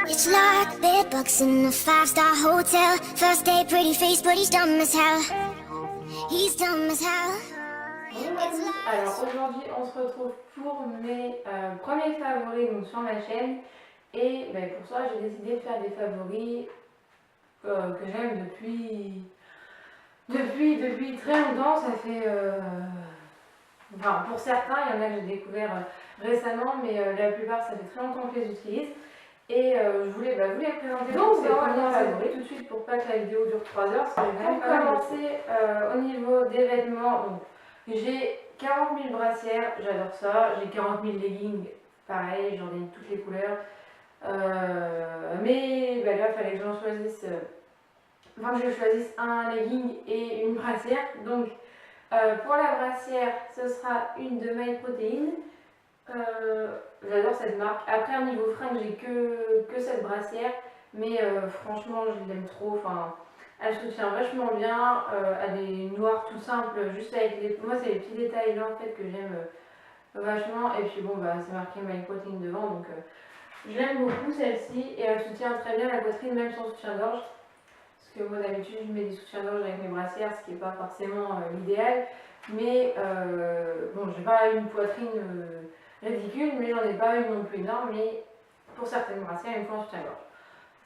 It's like bed bugs in a five-star hotel. First day, pretty face, but he's dumb as hell. He's dumb as hell. Alors aujourd'hui on se retrouve pour mes premiers favoris donc, sur ma chaîne. Et pour ça j'ai décidé de faire des favoris que j'aime depuis très longtemps. Ça fait enfin pour certains, il y en a que j'ai découvert récemment, mais la plupart ça fait très longtemps que je les utilise. Et je voulais vous les présenter. Donc on va commencer tout de suite pour pas que la vidéo dure 3 heures. Pour commencer au niveau des vêtements, j'ai 40 000 brassières, j'adore ça. J'ai 40 000 leggings, pareil, j'en ai toutes les couleurs. Mais là il fallait que j'en choisisse, que je choisisse un legging et une brassière. Donc pour la brassière, ce sera une de MyProtein. J'adore cette marque. Après, au niveau fringues, j'ai que cette brassière, mais franchement, je l'aime trop. Enfin, elle se tient vachement bien. Elle est noire, tout simple, juste avec les. Moi, c'est les petits détails là en fait que j'aime vachement. Et puis bon, c'est marqué MyProtein devant, donc je l'aime beaucoup celle-ci. Et elle soutient très bien la poitrine, même sans soutien-gorge. Parce que moi, d'habitude, je mets des soutiens-gorge avec mes brassières, ce qui n'est pas forcément l'idéal. Mais bon, j'ai pas une poitrine ridicule, mais j'en ai pas une non plus énorme. Mais pour certaines brassières, il me faut un soutien-gorge.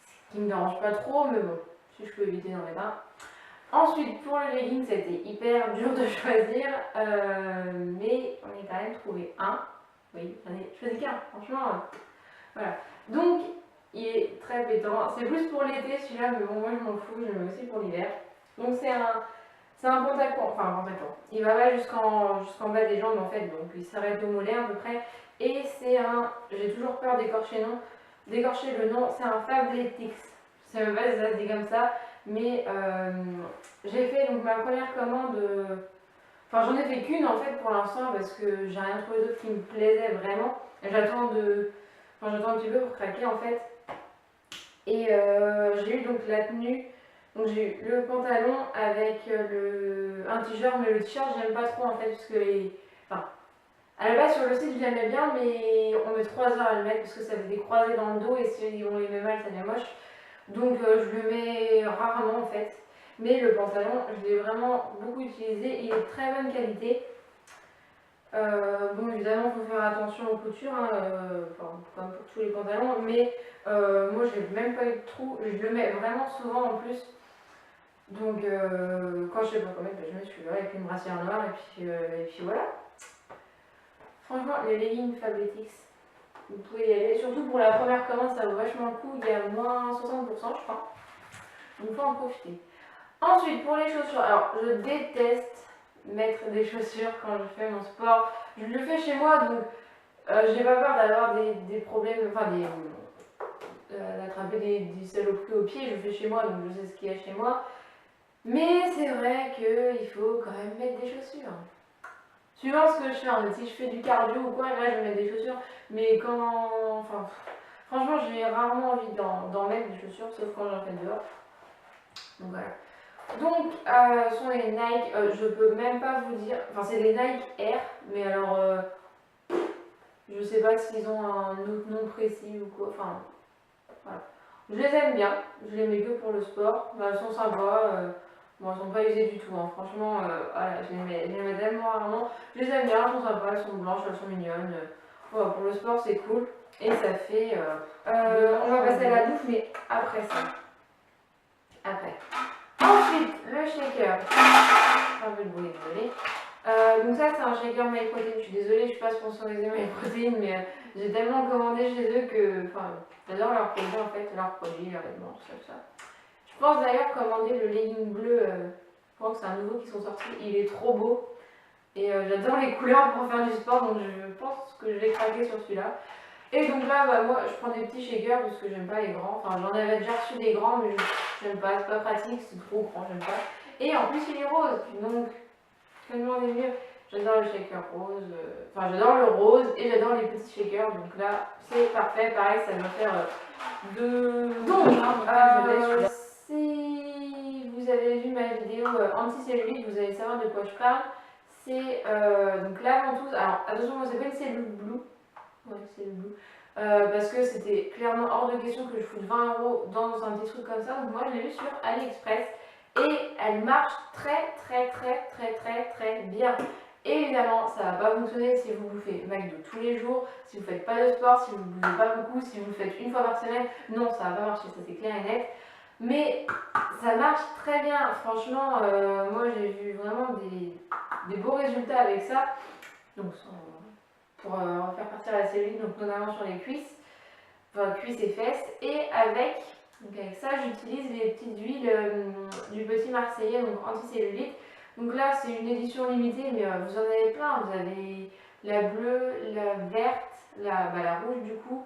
Ce qui me dérange pas trop, mais bon, si je peux éviter d'en mettre un. Ensuite, pour le legging, c'était hyper dur de choisir, mais on a quand même trouvé un. Oui, j'en ai choisi qu'un, franchement. Voilà. Donc, il est très pétant. C'est plus pour l'été celui-là, mais bon, moi je m'en fous, je le mets aussi pour l'hiver. Donc, c'est un pantalon, enfin un pantalon. Il va pas jusqu'en bas des jambes en fait, donc il s'arrête au mollet à peu près. Et c'est j'ai toujours peur d'écorcher le nom, c'est un Fabletics. Je sais même pas si ça se dit comme ça, mais j'ai fait donc ma première commande. Enfin, j'en ai fait qu'une en fait pour l'instant parce que j'ai rien trouvé d'autre qui me plaisait vraiment. J'attends un petit peu pour craquer en fait. Et j'ai eu donc la tenue. Donc j'ai eu le pantalon avec un t-shirt, mais le t-shirt j'aime pas trop en fait parce que à la base sur le site je l'aimais bien, mais on met 3 heures à le mettre parce que ça fait des croisés dans le dos et si on les met mal ça devient moche. Donc je le mets rarement en fait. Mais le pantalon je l'ai vraiment beaucoup utilisé, il est de très bonne qualité. Bon évidemment il faut faire attention aux coutures, comme pour tous les pantalons, mais moi je n'ai même pas eu de trou, je le mets vraiment souvent en plus. Donc quand je sais pas comment, je mets celui-là avec une brassière noire et puis voilà. Franchement les leggings Fabletics, vous pouvez y aller, surtout pour la première commande ça vaut vachement le coup, il y a moins 60% je crois, donc il faut en profiter. Ensuite pour les chaussures, alors je déteste mettre des chaussures quand je fais mon sport. Je le fais chez moi, donc j'ai pas peur d'avoir des problèmes, d'attraper des saloperies aux pieds. Je le fais chez moi, donc je sais ce qu'il y a chez moi. Mais c'est vrai qu'il faut quand même mettre des chaussures. Suivant ce que je fais, si je fais du cardio ou quoi, là je vais mettre des chaussures. Mais franchement, j'ai rarement envie d'en mettre des chaussures, sauf quand j'en fais dehors. Donc voilà. Donc, ce sont les Nike, je peux même pas vous dire, c'est des Nike Air, mais alors, je sais pas s'ils ont un autre nom précis ou quoi, voilà. Je les aime bien, je les mets que pour le sport, elles sont sympas, bon, elles sont pas usées du tout, franchement, voilà, je les mets tellement rarement, je les aime bien, elles sont sympas, elles sont blanches, elles sont mignonnes, voilà, pour le sport c'est cool, et ça fait, on va passer à la bouffe, mais après ça, après. Ensuite, le shaker. Un peu de bruit, désolé. Donc ça, c'est un shaker MyProtein. Je suis désolée, je suis pas sponsorisée MyProtein, mais j'ai tellement commandé chez eux que, j'adore leurs produits en fait, leurs produits, leurs vêtements, tout ça. Je pense d'ailleurs commander le legging bleu. Je crois que c'est un nouveau qui sont sortis. Il est trop beau et j'adore les couleurs pour faire du sport, donc je pense que je vais craquer sur celui-là. Et donc là, moi, je prends des petits shakers parce que j'aime pas les grands. J'en avais déjà reçu des grands, mais j'aime pas, c'est pas pratique, c'est trop grand, j'aime pas. Et en plus, il est rose, donc, que demander mieux. J'adore le shaker rose, j'adore le rose et j'adore les petits shakers, donc là, c'est parfait. Pareil, ça va faire deux. Donc, si vous avez vu ma vidéo anti-cellulite, vous allez savoir de quoi je parle. C'est donc la ventouse. Alors attention, moi c'est pas une cellule blue. Ouais, c'est le blue. Parce que c'était clairement hors de question que je foute 20 € dans un petit truc comme ça. Donc moi je l'ai vu sur AliExpress et elle marche très bien. Évidemment, ça va pas fonctionner si vous bouffez McDo tous les jours, si vous faites pas de sport, si vous ne bouffez pas beaucoup, si vous le faites une fois par semaine. Non, ça va pas marcher, ça c'est clair et net. Mais ça marche très bien. Franchement, moi j'ai vu vraiment des beaux résultats avec ça. Donc pour faire partir la cellulite, donc notamment sur les cuisses, enfin cuisses et fesses. Et avec ça, j'utilise les petites huiles du Petit Marseillais, donc anti-cellulite. Donc là, c'est une édition limitée, mais vous en avez plein. Vous avez la bleue, la verte, la rouge du coup,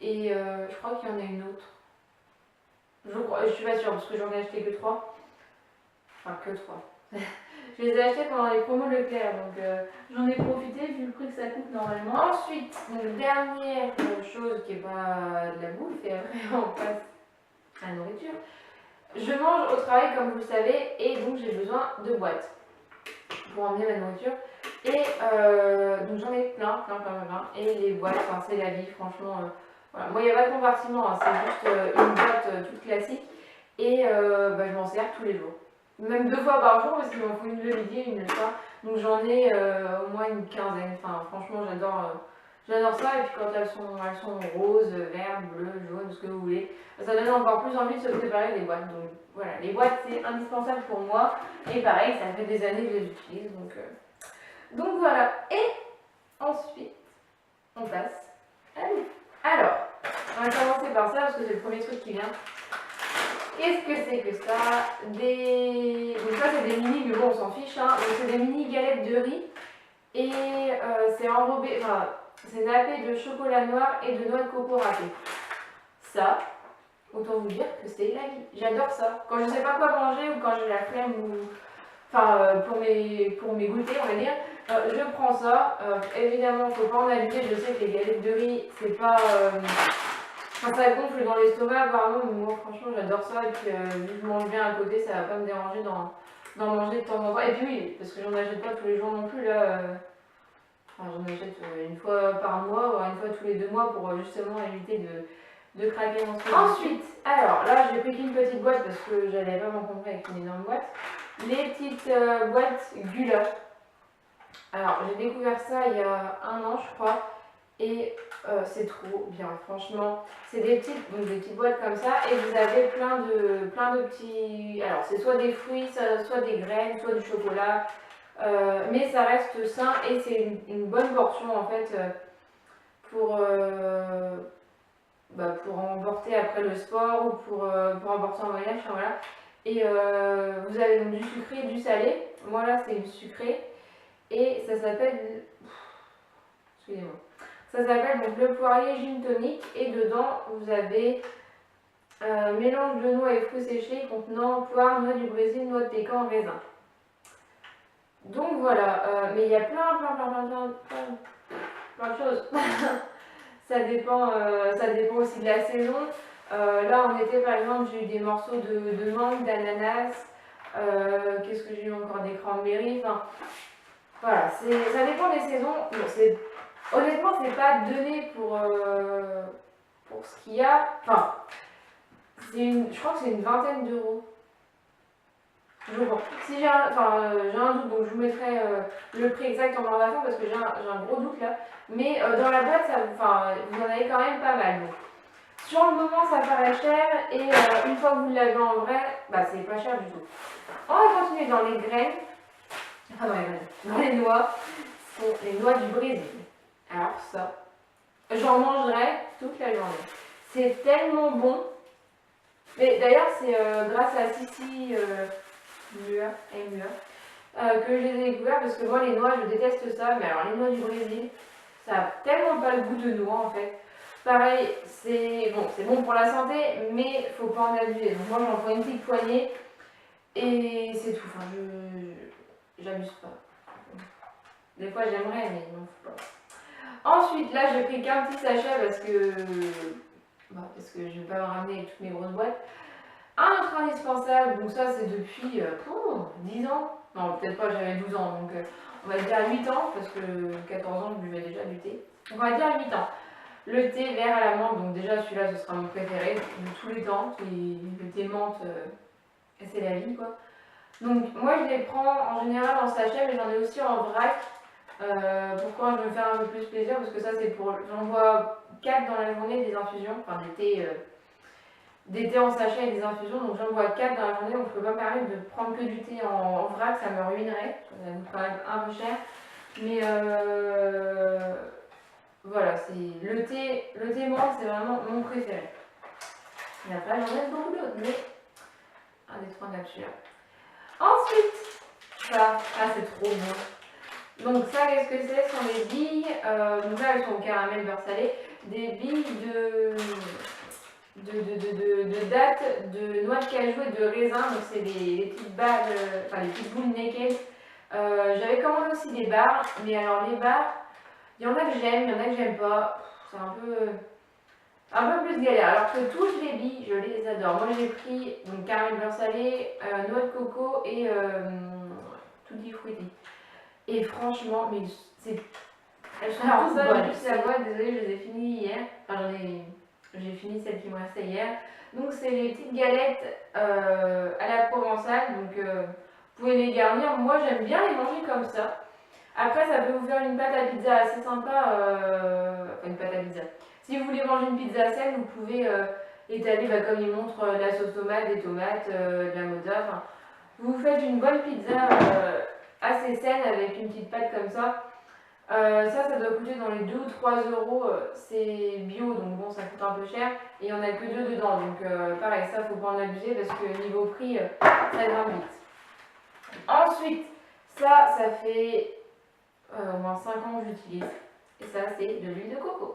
et je crois qu'il y en a une autre. Je suis pas sûre parce que j'en ai acheté que 3. Enfin, que 3. Je les ai achetés pendant les promos Leclerc, donc j'en ai profité vu le prix que ça coûte normalement. Ensuite, donc, dernière chose qui est pas de la bouffe, et après on passe à la nourriture. Je mange au travail comme vous le savez, et donc j'ai besoin de boîtes pour emmener ma nourriture. Et donc j'en ai plein. Et les boîtes, enfin, c'est la vie, franchement. Voilà. Moi, il n'y a pas de compartiment, hein, c'est juste une boîte toute classique. Et je m'en sers tous les jours. Même 2 fois par jour parce qu'il m'en faut une le midi et une le soir. Donc j'en ai au moins une quinzaine. Enfin, franchement, j'adore ça. Et puis quand elles sont roses, vertes, bleues, jaunes, ce que vous voulez, ça donne encore plus envie de se préparer des boîtes. Donc voilà, les boîtes c'est indispensable pour moi. Et pareil, ça fait des années que je les utilise. Donc voilà. Et ensuite, on passe à l'eau. Alors, on va commencer par ça parce que c'est le premier truc qui vient. Qu'est-ce que c'est que ça? Donc ça c'est des mini, mais bon on s'en fiche, hein. Donc c'est des mini galettes de riz et c'est enrobé, enfin c'est nappé de chocolat noir et de noix de coco râpée. Ça, autant vous dire que c'est la vie. J'adore ça. Quand je sais pas quoi manger ou quand j'ai la flemme ou enfin pour mes goûters on va dire, je prends ça. Évidemment faut pas en abuser, je sais que les galettes de riz c'est pas enfin, ça gonfle dans l'estomac apparemment, mais moi franchement j'adore ça et puis vu que je mange bien à côté, ça va pas me déranger d'en manger de temps en temps. Et puis oui, parce que j'en achète pas tous les jours non plus là. Enfin, j'en achète une fois par mois, ou une fois tous les 2 mois pour justement éviter de craquer dans ce moment. Ensuite, alors là j'ai pris qu'une petite boîte parce que j'allais pas m'encombrer avec une énorme boîte. Les petites boîtes Gula. Alors j'ai découvert ça il y a 1 an je crois. Et c'est trop bien, franchement. C'est des petites boîtes comme ça et vous avez plein de petits... Alors c'est soit des fruits, soit des graines, soit du chocolat. Mais ça reste sain et c'est une bonne portion en fait pour emporter après le sport ou pour emporter en voyage. Enfin, voilà. Et vous avez donc du sucré et du salé. Moi là c'est du sucré et ça s'appelle... Excusez-moi. Ça s'appelle donc le poirier gin tonic et dedans vous avez mélange de noix et fruits séchés contenant poire, noix du Brésil, noix de pécan, raisin. Donc voilà, mais il y a plein de choses. ça dépend aussi de la saison. Là en été par exemple j'ai eu des morceaux de mangue, d'ananas, qu'est-ce que j'ai eu encore, des cranberries, enfin voilà, ça dépend des saisons. Bon, honnêtement, c'est pas donné pour ce qu'il y a. Enfin, je crois que c'est une vingtaine d'euros. Je crois. Si j'ai un doute, donc je vous mettrai le prix exact en barre d'infos parce que j'ai un gros doute là. Mais dans la boîte, vous en avez quand même pas mal. Donc. Sur le moment, ça paraît cher et une fois que vous l'avez en vrai, c'est pas cher du tout. On va continuer dans les graines. Enfin, dans les noix. Ce sont les noix du Brésil. Alors ça, j'en mangerai toute la journée. C'est tellement bon. Mais d'ailleurs, c'est grâce à Sissi Mua, que je les ai découverts parce que moi, les noix, je déteste ça. Mais alors, les noix du Brésil, ça a tellement pas le goût de noix en fait. Pareil, c'est bon pour la santé, mais faut pas en abuser. Donc moi, j'en prends une petite poignée et c'est tout. Enfin, j'abuse pas. Des fois, j'aimerais, mais il m'en faut pas. Ensuite, là, j'ai pris qu'un petit sachet parce que je vais pas me ramener toutes mes grosses boîtes. Un autre indispensable, donc ça c'est depuis 10 ans, non peut-être pas, j'avais 12 ans, donc on va dire 8 ans, parce que 14 ans je buvais déjà du thé. On va dire 8 ans. Le thé vert à la menthe, donc déjà celui-là ce sera mon préféré de tous les temps, le thé menthe, c'est la vie quoi. Donc moi je les prends en général en sachet, mais j'en ai aussi en vrac. Pourquoi je veux me faire un peu plus plaisir? Parce que ça c'est pour, j'en bois 4 dans la journée des infusions, enfin des thés en sachet et des infusions, donc j'en bois 4 dans la journée, donc je peux pas me permettre de prendre que du thé en vrac, ça me ruinerait, ça coûte quand même un peu cher. Mais voilà, c'est le thé menthe c'est vraiment mon préféré. Et après j'en ai beaucoup d'autres, mais un des trois nature. Ensuite, ça, c'est trop bon. Donc ça, qu'est-ce que c'est? Ce sont des billes, donc là elles sont au caramel beurre salé, des billes de dattes, de noix de cajou et de raisin, donc c'est des petites balles, enfin des petites boules naked. J'avais commandé aussi des barres, mais alors les barres, il y en a que j'aime, il y en a que j'aime pas, c'est un peu plus galère, alors que toutes les billes, je les adore. Moi j'ai pris donc caramel beurre salé, noix de coco et tutti frutti. Et franchement, mais elles sont toutes bonnes. Juste la boîte, désolée, je les ai finies hier. Enfin j'ai fini celle qui me restait hier. Donc c'est les petites galettes à la provençale, donc vous pouvez les garnir. Moi j'aime bien les manger comme ça. Après ça peut vous faire une pâte à pizza assez sympa, enfin une pâte à pizza. Si vous voulez manger une pizza saine, vous pouvez étaler, comme il montre, la sauce tomate, des tomates, de la mozza. Enfin, vous faites une bonne pizza assez saine avec une petite pâte comme ça. Ça doit coûter dans les 2 ou 3 euros. C'est bio, donc bon, ça coûte un peu cher. Et il n'y en a que 2 dedans. Donc pareil, ça, faut pas en abuser parce que niveau prix, ça grimpe vite. Ensuite, ça fait au moins 5 ans que j'utilise. Et ça, c'est de l'huile de coco.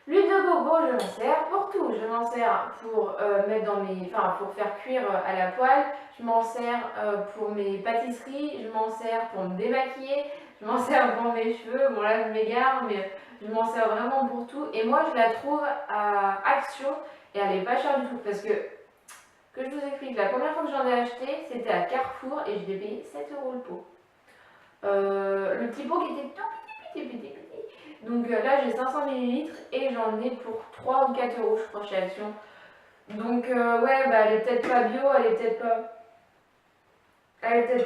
L'huile de coco, je m'en sers pour tout. Je m'en sers pour mettre dans pour faire cuire à la poêle. Je m'en sers pour mes pâtisseries. Je m'en sers pour me démaquiller. Je m'en sers pour mes cheveux. Bon là, je m'égare, mais je m'en sers vraiment pour tout. Et moi, je la trouve à Action et elle n'est pas chère du tout parce que je vous explique, la première fois que j'en ai acheté, c'était à Carrefour et je l'ai payé 7 euros le pot. Le petit pot qui était tout petit. Donc là j'ai 500 ml et j'en ai pour 3 ou 4 euros je crois chez Action. Donc ouais elle est peut-être pas bio, elle est peut-être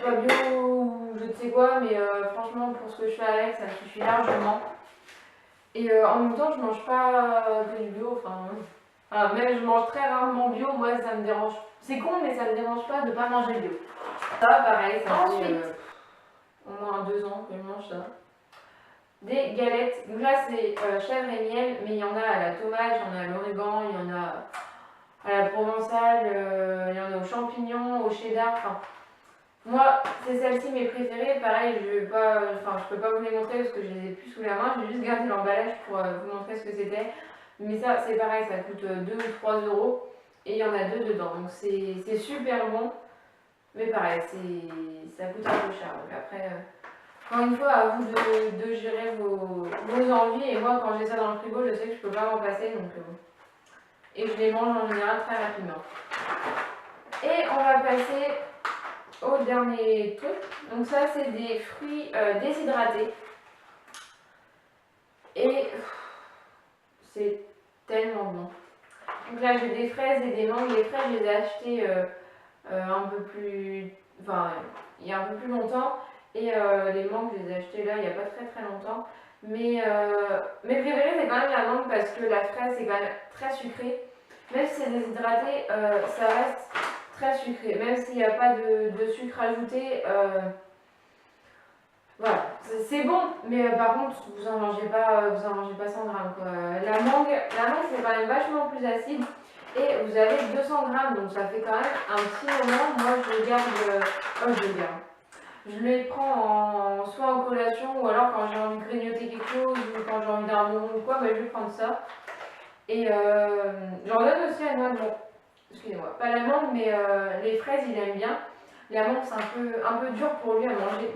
pas bio ou je ne sais quoi, mais franchement pour ce que je fais avec ça me suffit largement. Et en même temps je mange pas que du bio, même je mange très rarement bio, moi ça me dérange. C'est con mais ça me dérange pas de pas manger bio. Ça pareil, ça fait au moins 2 ans que je mange ça. Des galettes, donc là c'est chèvre et miel, mais il y en a à la tomate, il y en a à l'origan, il y en a à la provençale, il y en a aux champignons, au cheddar, moi c'est celle-ci mes préférées, pareil je peux pas vous les montrer parce que je les ai plus sous la main, j'ai juste gardé l'emballage pour vous montrer ce que c'était, mais ça c'est pareil, ça coûte 2 ou 3 euros et il y en a 2 dedans, donc c'est super bon, mais pareil ça coûte un peu cher, donc après... Encore une fois, à vous de gérer vos envies. Et moi, quand j'ai ça dans le frigo, je sais que je peux pas m'en passer. Donc, et je les mange en général très rapidement. Et on va passer au dernier truc. Donc ça, c'est des fruits déshydratés. Et c'est tellement bon. Donc là, j'ai des fraises et des mangues. Les fraises, je les ai achetées un peu plus... il y a un peu plus longtemps. Et les mangues, je les ai achetées là il n'y a pas très longtemps. Mais mes préférés, c'est quand même la mangue parce que la fraise, c'est quand même très sucré. Même si c'est déshydraté, ça reste très sucré. Même s'il n'y a pas de sucre ajouté, voilà. C'est bon, mais par contre, vous en mangez pas 100 grammes, quoi. La mangue, c'est quand même vachement plus acide. Et vous avez 200 grammes, donc ça fait quand même un petit moment. Moi, je les garde. Je les prends soit en collation ou alors quand j'ai envie de grignoter quelque chose ou quand j'ai envie d'un bonbon ou quoi, je vais prendre ça. Et j'en donne aussi à Noël. Bon, excusez-moi, pas la mangue, mais les fraises, il aime bien. La mangue, c'est un peu dur pour lui à manger.